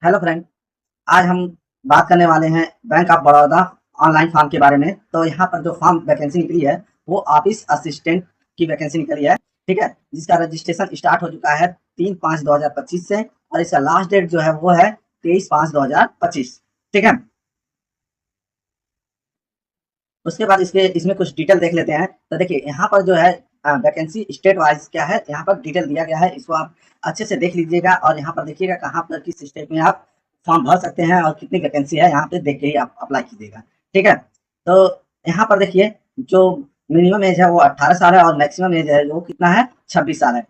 Hello friend. आज हम बात करने वाले हैं bank of Baroda online form के बारे में। तो यहाँ पर जो फॉर्म वैकेंसी निकली है वो ऑफिस असिस्टेंट की वैकेंसी निकली है। ठीक है, जिसका रजिस्ट्रेशन स्टार्ट हो चुका है 3/5/2025 से और इसका लास्ट डेट जो है वो है 23/5/2025। ठीक है, उसके बाद इसके इसमें कुछ डिटेल देख लेते हैं। तो देखिए यहाँ पर जो है वैकेंसी स्टेट वाइज क्या है, यहाँ पर डिटेल दिया गया है। इसको आप अच्छे से देख लीजिएगा और यहाँ पर देखिएगा कहाँ पर किस स्टेट में आप फॉर्म भर सकते हैं और कितनी वैकेंसी है, यहाँ पे देख के ही आप अप्लाई कीजिएगा। ठीक है, तो यहाँ पर देखिए जो मिनिमम एज है वो 18 साल है और मैक्सिमम एज है वो कितना है, 26 साल है।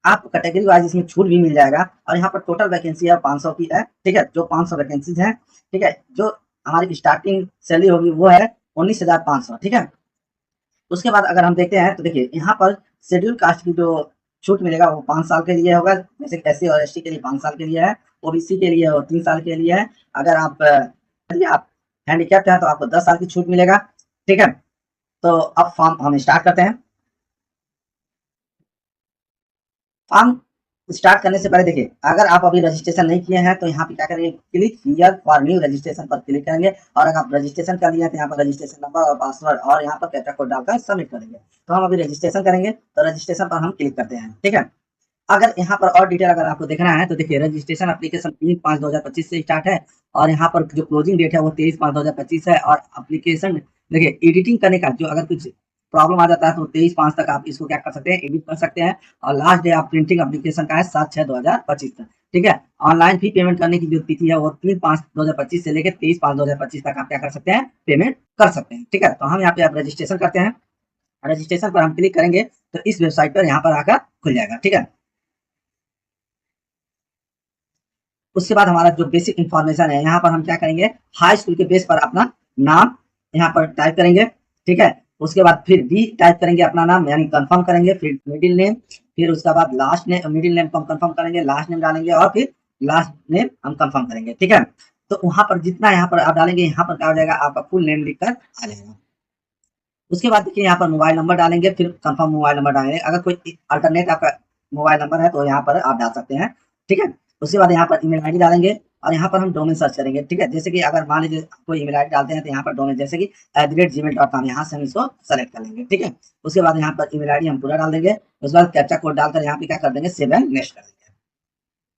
आपको कैटेगरी वाइज इसमें छूट भी मिल जाएगा और यहाँ पर टोटल वैकेंसी है 500 की है। ठीक है, जो 500 वैकेंसीज है। ठीक है, जो हमारी स्टार्टिंग सैलरी होगी वो है 19,500। ठीक है, उसके बाद अगर हम देखते हैं तो देखिए यहाँ पर शेड्यूल कास्ट की जो छूट मिलेगा वो 5 साल के लिए होगा। जैसे एससी और एसटी के लिए 5 साल के लिए है, ओबीसी के लिए वो 3 साल के लिए है। अगर आप हैंडीकैप्ड हैं तो आपको 10 साल की छूट मिलेगा। ठीक है, तो अब फॉर्म हम स्टार्ट करते हैं। फॉर्म स्टार्ट करने से पहले देखिए अगर आप अभी रजिस्ट्रेशन नहीं किए हैं तो यहाँ पे क्या करेंगे, click here for new registration पर क्लिक करेंगे और अगर आप रजिस्ट्रेशन कर लिए हैं तो यहाँ पर रजिस्ट्रेशन नंबर और पासवर्ड और यहाँ पर कैप्चा कोड डालकर सबमिट करेंगे। तो हम अभी रजिस्ट्रेशन करेंगे, तो रजिस्ट्रेशन पर हम क्लिक करते हैं। ठीक है, अगर यहाँ पर और डिटेल अगर आपको देखना है तो देखिए रजिस्ट्रेशन एप्लीकेशन 3/5/2025 से स्टार्ट है और यहाँ पर जो क्लोजिंग डेट है वो 23/5/2025 है। और एप्लीकेशन देखिए एडिटिंग करने का जो अगर कुछ प्रॉब्लम आ जाता है तो 23/5 तक आप इसको क्या कर सकते हैं, एडिट कर सकते हैं। और लास्ट डे आप प्रिंटिंग एप्लीकेशन का है 7/6/2025 तक। ठीक है, ऑनलाइन फी पेमेंट करने की जो तिथि है वो 3/5/2025 से लेकर 23/5/2025 तक आप क्या कर सकते हैं, पेमेंट कर सकते हैं। ठीक है, तो हम यहाँ पे आप रजिस्ट्रेशन करते हैं। रजिस्ट्रेशन पर हम क्लिक करेंगे तो इस वेबसाइट पर यहाँ पर आकर खुल जाएगा। ठीक है, उसके बाद हमारा जो बेसिक इन्फॉर्मेशन है यहाँ पर हम क्या करेंगे, हाई स्कूल के बेस पर अपना नाम यहाँ पर टाइप करेंगे। ठीक है, उसके बाद फिर बी टाइप करेंगे अपना नाम यानी कंफर्म करेंगे, फिर मिडिल नेम, फिर उसके बाद लास्ट नेम, मिडिल नेम को हम कंफर्म करेंगे, लास्ट नेम डालेंगे और फिर लास्ट नेम हम कंफर्म करेंगे। ठीक है, तो वहां पर जितना यहाँ पर आप डालेंगे यहाँ पर क्या हो जाएगा, आपका फुल नेम लिखकर आ जाएगा। उसके बाद देखिए यहाँ पर मोबाइल नंबर डालेंगे, फिर कंफर्म मोबाइल नंबर डालेंगे। अगर कोई अल्टरनेट आपका मोबाइल नंबर है तो यहाँ पर आप डाल सकते हैं। ठीक है, उसके बाद यहाँ पर ईमेल आईडी डालेंगे और यहाँ पर हम डोमेन सर्च करेंगे। ठीक है, जैसे कि अगर मान लीजिए कोई ईमेल आईडी डालते हैं तो यहाँ पर डोमेन जैसे कि @gmail.com यहाँ से हम इसको सेलेक्ट कर लेंगे। ठीक है, उसके बाद यहाँ पर ईमेल आईडी हम पूरा डाल देंगे। उसके बाद कैप्चा कोड डालकर यहाँ पे क्या कर देंगे, सेव एंड नेक्स्ट कर देंगे।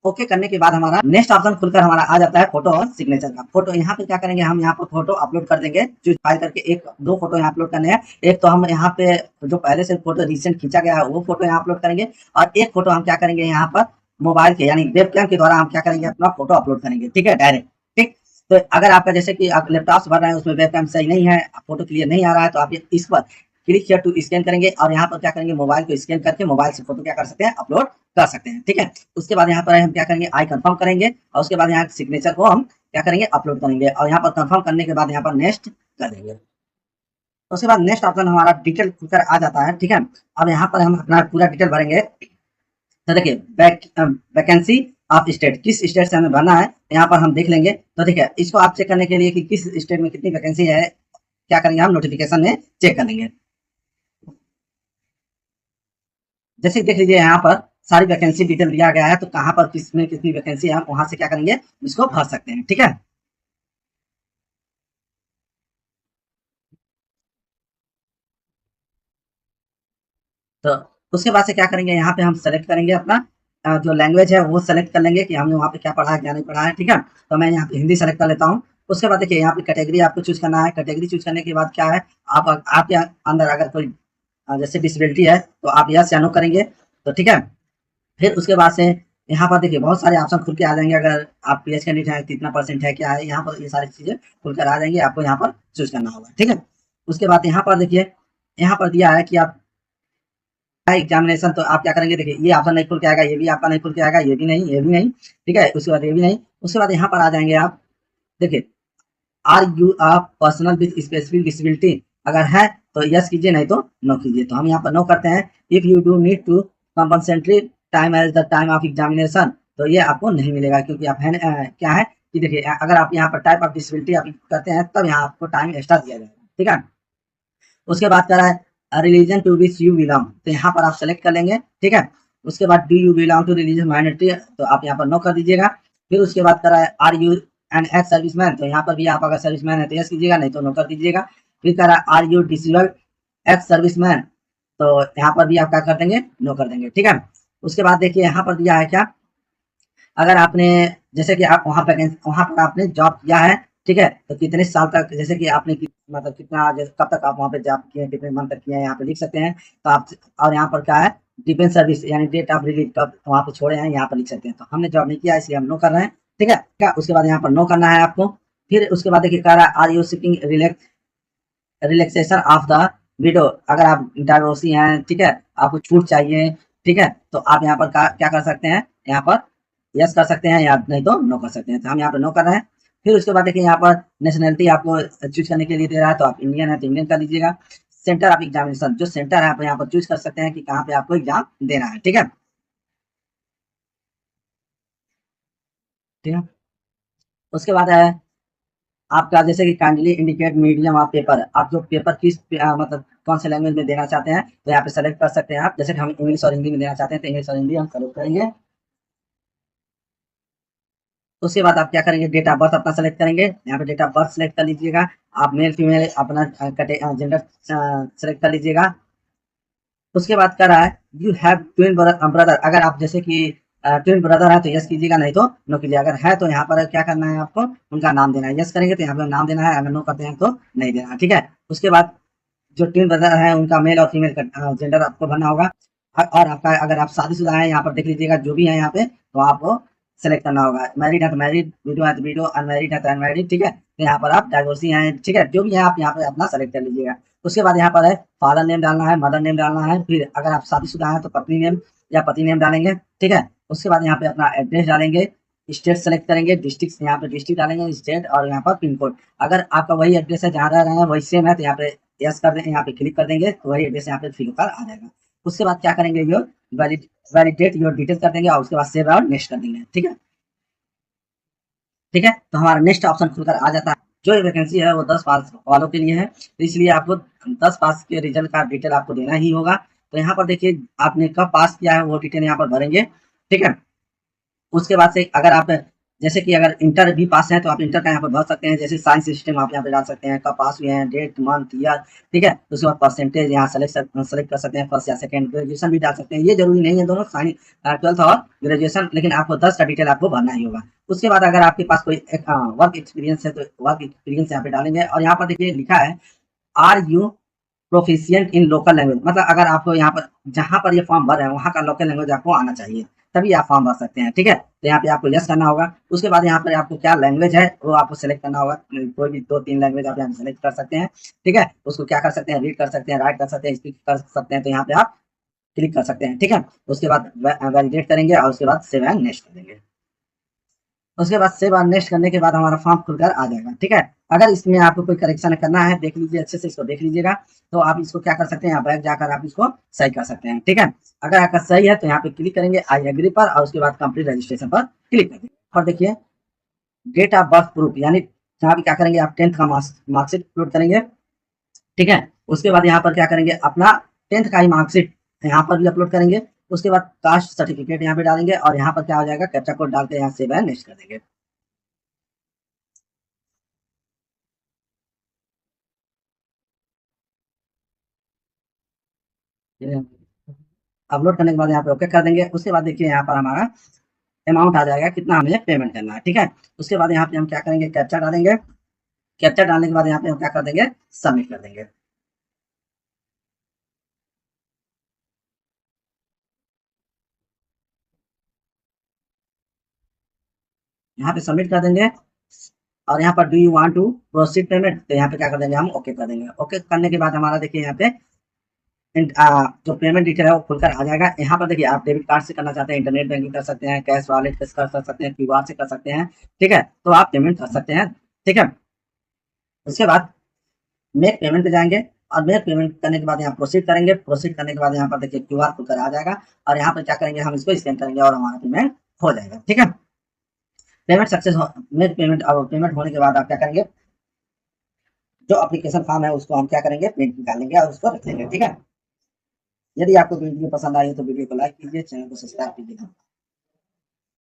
ओके करने के बाद हमारा नेक्स्ट ऑप्शन खुलकर हमारा आ जाता है फोटो और सिग्नेचर का। फोटो यहाँ पे क्या करेंगे, हम यहाँ पर फोटो अपलोड कर देंगे, चूज फाइल करके एक दो फोटो यहाँ अपलोड करने हैं। एक तो हम यहाँ पे जो पहले से फोटो रिसेंट खींचा गया है वो फोटो यहाँ अपलोड करेंगे और एक फोटो हम क्या करेंगे यहाँ पर मोबाइल के यानी वेबकैम के द्वारा हम क्या करेंगे, अपना फोटो अपलोड करेंगे। ठीक है, डायरेक्ट। ठीक, तो अगर आपका जैसे कि आप लैपटॉप से भर रहे हैं उसमें वेबकैम सही नहीं है, फोटो क्लियर नहीं आ रहा है, तो आप इस पर क्लिक किया टू स्कैन करेंगे और यहाँ पर क्या करेंगे, मोबाइल को स्कैन करके मोबाइल से फोटो क्या कर सकते हैं, अपलोड कर सकते हैं। ठीक है, उसके बाद यहाँ पर हम क्या करेंगे, आई कंफर्म करेंगे और उसके बाद यहाँ सिग्नेचर को हम क्या करेंगे, अपलोड करेंगे और यहाँ पर कंफर्म करने के बाद यहाँ पर नेक्स्ट कर देंगे। उसके बाद नेक्स्ट ऑप्शन हमारा डिटेल खुलकर आ जाता है। ठीक है, अब यहाँ पर हम अपना पूरा डिटेल भरेंगे। तो देखिए वैकेंसी ऑफ स्टेट, किस स्टेट से हमें भरना है यहाँ पर हम देख लेंगे। तो ठीक है, इसको आप चेक करने के लिए कि किस स्टेट में कितनी वैकेंसी है, क्या करेंगे, हम नोटिफिकेशन में चेक कर लेंगे। जैसे देख लीजिए यहाँ पर सारी वैकेंसी डिटेल दिया गया है, तो कहाँ पर किसमें कितनी वैकेंसी है, हम वहां से क्या करेंगे, इसको भर सकते हैं। ठीक है, तो उसके बाद से क्या करेंगे, यहाँ पे हम सेलेक्ट करेंगे अपना जो लैंग्वेज है वो सेलेक्ट कर लेंगे कि हमने वहाँ पे क्या पढ़ा है क्या नहीं पढ़ा है। ठीक है, तो मैं यहाँ पे हिंदी सेलेक्ट कर लेता हूँ। उसके बाद देखिए यहाँ पे कैटेगरी आपको चूज करना है। कैटेगरी चूज करने के बाद क्या है, आप आपके अंदर अगर कोई जैसे डिसेबिलिटी है तो आप यस या नो करेंगे। तो ठीक है, फिर उसके बाद से यहाँ पर देखिए बहुत सारे ऑप्शन खुल के आ जाएंगे। अगर आप पीएच कैंडिडेट है, कितना परसेंट है, क्या है, यहाँ पर ये सारी चीजें खुलकर आ जाएंगी, आपको यहाँ पर चूज करना होगा। ठीक है, उसके बाद यहाँ पर देखिए यहाँ पर दिया है कि आप एग्जामिनेशन, तो आप क्या करेंगे, देखिए ये ऑप्शन नहीं खुल के आएगा, ये भी आपका नहीं खुल के आएगा, ये भी नहीं, ये भी नहीं। ठीक है, उसके बाद ये भी नहीं। उसके बाद यहाँ पर आ जाएंगे आप, देखिए are you a personal with specific disability, अगर है तो यस कीजिए, नहीं तो नो कीजिए। तो हम यहाँ पर नो करते हैं। If you do need to compensatory time as the time of examination, तो ये आपको नहीं मिलेगा क्योंकि आप है क्या है कि देखिए अगर आप यहाँ पर टाइप ऑफ डिसेबिलिटी आप करते हैं तब यहाँ आपको टाइम एक्स्ट्रा दिया जाएगा। ठीक है, उसके बाद कह रहा है religion to which you belong, तो यहाँ पर आप सेलेक्ट कर लेंगे। ठीक है, उसके बाद do you belong to religious minority, तो आप यहाँ पर नो कर दीजिएगा। फिर उसके बाद करा है are you an ex serviceman, तो यहाँ पर भी आप अगर सर्विसमैन है तो यस कीजिएगा, नहीं तो नो कर दीजिएगा। फिर करा are you disabled ex serviceman, तो यहाँ पर भी आप क्या कर देंगे, नो कर देंगे, ठीक है। उसके बाद देखिए यहाँ पर दिया है क्या, अगर आपने जैसे कि आप वहां पर आपने जॉब किया है, ठीक है, तो कितने साल तक, जैसे कि आपने मतलब कितना कब तक आप वहां पे जॉब किए, कितने मंथ तक किए हैं, यहाँ पे लिख सकते हैं। तो आप, और यहाँ पर क्या है, डिफेंस सर्विस यानी डेट ऑफ रिलीज कब वहां पे छोड़े हैं, यहाँ पर लिख सकते हैं। तो हमने जॉब नहीं किया इसलिए हम नो कर रहे हैं, ठीक है। क्या उसके बाद यहाँ पर नो करना है आपको। फिर उसके बाद देखिए कह रहा है are you seeking relaxation of the widow, अगर आप डाइवोर्सी हैं, ठीक है, आपको छूट चाहिए, ठीक है, तो आप यहाँ पर क्या कर सकते हैं, यहाँ पर यस कर सकते हैं या नहीं तो नो कर सकते हैं। तो हम यहाँ पर नो कर रहे हैं। फिर उसके बाद देखिए यहाँ पर नेशनलिटी आपको चूज करने के लिए दे रहा है, तो आप इंडियन है तो इंडियन कर लीजिएगा। सेंटर ऑफ एग्जामिनेशन, जो सेंटर है आप यहाँ पर चूज कर सकते हैं कि कहाँ पे आपको एग्जाम देना है, ठीक है, ठीक है। उसके बाद है आपका जैसे कि kindly indicate medium of paper, आप जो पेपर किस मतलब कौन से लैंग्वेज में देना चाहते हैं, तो यहाँ पे सेलेक्ट कर सकते हैं आप। जैसे कि हम इंग्लिश और हिंदी में देना चाहते हैं तो इंग्लिश और हिंदी हम सेलेक्ट करेंगे। उसके बाद आप क्या करेंगे, डेट ऑफ बर्थ अपना सेलेक्ट करेंगे, यहाँ पे डेट ऑफ बर्थ सेलेक्ट कर लीजिएगा। आप मेल फीमेल अपना जेंडर सेलेक्ट कर लीजिएगा। उसके बाद कह रहा है यू हैव ट्विन ब्रदर, अगर आप जैसे कि ट्विन ब्रदर है तो यस कीजिएगा, नहीं तो नो कीजिएगा। अगर है तो यहाँ पर क्या करना है, आपको उनका नाम देना है, यस करेंगे तो यहाँ पर नाम देना है, अगर नो करते हैं तो नहीं देना, ठीक है। उसके बाद जो ट्विन ब्रदर है उनका मेल और फीमेल का जेंडर आपको भरना होगा। और आपका अगर आप शादीशुदा है, यहाँ पर देख लीजिएगा जो भी है यहाँ पे, तो आपको सेलेक्ट करना होगा। मैरिड है तो मैरिड, विडो है तो विडो, अनमैरिड है तो अनमैरिड, ठीक है। तो यहाँ पर आप डाइवोर्सी हैं, ठीक है, जो भी है आप यहाँ पे अपना सेलेक्ट कर लीजिएगा। उसके बाद यहाँ पर है फादर नेम डालना है, मदर नेम डालना है, फिर अगर आप शादीशुदा हैं तो पत्नी नेम या पति नेम डालेंगे, ठीक है। उसके बाद यहाँ पे अपना एड्रेस डालेंगे, स्टेट सेलेक्ट करेंगे, डिस्ट्रिक्ट यहाँ पे डिस्ट्रिक्ट डालेंगे, स्टेट, और यहाँ पर पिन कोड। अगर आपका वही एड्रेस है जहाँ रह रहे हैं वही सेम है तो यहाँ पे यस कर देंगे, यहाँ पे क्लिक कर देंगे तो वही एड्रेस यहाँ पे फिल होकर आ जाएगा। उसके बाद क्या करेंगे, योर वैलिडेट योर डिटेल कर देंगे और उसके बाद सेव और नेक्स्ट कर देंगे, ठीक है, ठीक है। तो हमारा नेक्स्ट ऑप्शन खुलकर आ जाता है। जो वैकेंसी है वो 10 पास वालों के लिए है, तो इसलिए आपको 10 पास के रिजल्ट का डिटेल आपको देना ही होगा। तो यहाँ पर देखिए आपने कब पास किया है वो डिटेल यहाँ पर भरेंगे, ठीक है। उसके बाद से अगर आप जैसे कि अगर इंटर भी पास है तो आप इंटर का यहाँ पर भर सकते हैं, जैसे साइंस सिस्टम आप यहाँ पे डाल सकते हैं, कब पास हुए हैं, डेट मंथ ईयर, ठीक है। उसके बाद परसेंटेज यहाँ सेलेक्ट कर सकते हैं, फर्स्ट या सेकंड, ग्रेजुएशन भी डाल सकते हैं, ये जरूरी नहीं है दोनों साइंस 12th और ग्रेजुएशन, लेकिन आपको 10 का डिटेल आपको भरना ही होगा। उसके बाद अगर आपके पास कोई वर्क एक्सपीरियंस है तो वर्क एक्सपीरियंस यहाँ पे डालेंगे। और यहाँ पर देखिए लिखा है are you proficient in local language, मतलब अगर आपको यहाँ पर जहाँ पर ये फॉर्म भर रहे हैं वहाँ का लोकल लैंग्वेज आपको आना चाहिए, तभी आप फॉर्म भर सकते हैं, ठीक है। तो यहाँ पे आपको यस करना होगा। उसके बाद यहाँ पर आपको क्या लैंग्वेज है वो आपको सेलेक्ट करना होगा, कोई भी 2-3 लैंग्वेज आप यहाँ सेलेक्ट कर सकते हैं, ठीक है। उसको क्या कर सकते हैं, रीड कर सकते हैं, राइट कर सकते हैं, स्पीक कर सकते हैं, तो यहाँ पे आप क्लिक कर सकते हैं, ठीक है। उसके बाद वैलिडेट करेंगे और उसके बाद सेव एंड नेक्स्ट करेंगे। उसके बाद सेव और नेक्स्ट करने के बाद हमारा फॉर्म खुलकर आ जाएगा, ठीक है। अगर इसमें आपको कोई करेक्शन करना है, देख लीजिए अच्छे से, इसको देख लीजिएगा, तो आप इसको क्या कर सकते हैं, यहाँ बैक जाकर आप इसको सही कर सकते हैं, ठीक है। अगर आपका सही है तो यहाँ पे क्लिक करेंगे आई एग्री पर और उसके बाद कंप्लीट रजिस्ट्रेशन पर क्लिक करेंगे। और देखिए डेट ऑफ बर्थ प्रूफ, यानी यहाँ पे क्या करेंगे, आप 10th का मार्कशीट अपलोड करेंगे, ठीक है। उसके बाद यहाँ पर क्या करेंगे, अपना 10th का ही मार्कशीट यहाँ पर भी अपलोड करेंगे। उसके बाद कास्ट सर्टिफिकेट यहाँ पे डालेंगे और यहाँ पर क्या हो जाएगा, कैप्चा कोड डाल के यहाँ सेव एंड नेक्स्ट कर देंगे। अपलोड करने के बाद यहाँ पे ओके कर देंगे। उसके बाद देखिए यहाँ पर हमारा अमाउंट आ जाएगा, कितना हमें पेमेंट करना है, ठीक है। उसके बाद यहाँ पे हम क्या करेंगे, कैप्चा डालेंगे, कैप्चा डालने के बाद यहाँ पे हम क्या कर देंगे, सबमिट कर देंगे। यहाँ पे सबमिट कर देंगे और यहाँ पर do you want to proceed payment, तो यहाँ पे क्या कर देंगे, हम ओके कर देंगे। ओके करने के बाद हमारा देखिए यहाँ पे जो पेमेंट डिटेल है वो खुलकर आ जाएगा। यहाँ पर देखिए आप डेबिट कार्ड से करना चाहते हैं, इंटरनेट बैंकिंग कर सकते हैं, कैश वॉलेट कर सकते हैं, क्यूआर से कर सकते हैं, ठीक है। तो आप पेमेंट कर सकते हैं, ठीक है। उसके बाद मेक पेमेंट पे जाएंगे और मेक पेमेंट करने के बाद यहाँ प्रोसीड करेंगे। प्रोसीड करने के बाद यहाँ पर देखिए क्यूआर खुलकर आ जाएगा और यहाँ पर क्या करेंगे, हम इसको स्कैन करेंगे और हमारा पेमेंट हो जाएगा, ठीक है। पेमेंट सक्सेस मेक पेमेंट, और पेमेंट होने के बाद आप क्या करेंगे, जो एप्लीकेशन फॉर्म है उसको हम क्या करेंगे, प्रिंट निकालेंगे और उसको रखेंगे, ठीक है। यदि आपको वीडियो पसंद आई है तो वीडियो को लाइक कीजिए, चैनल को सब्सक्राइब कीजिए।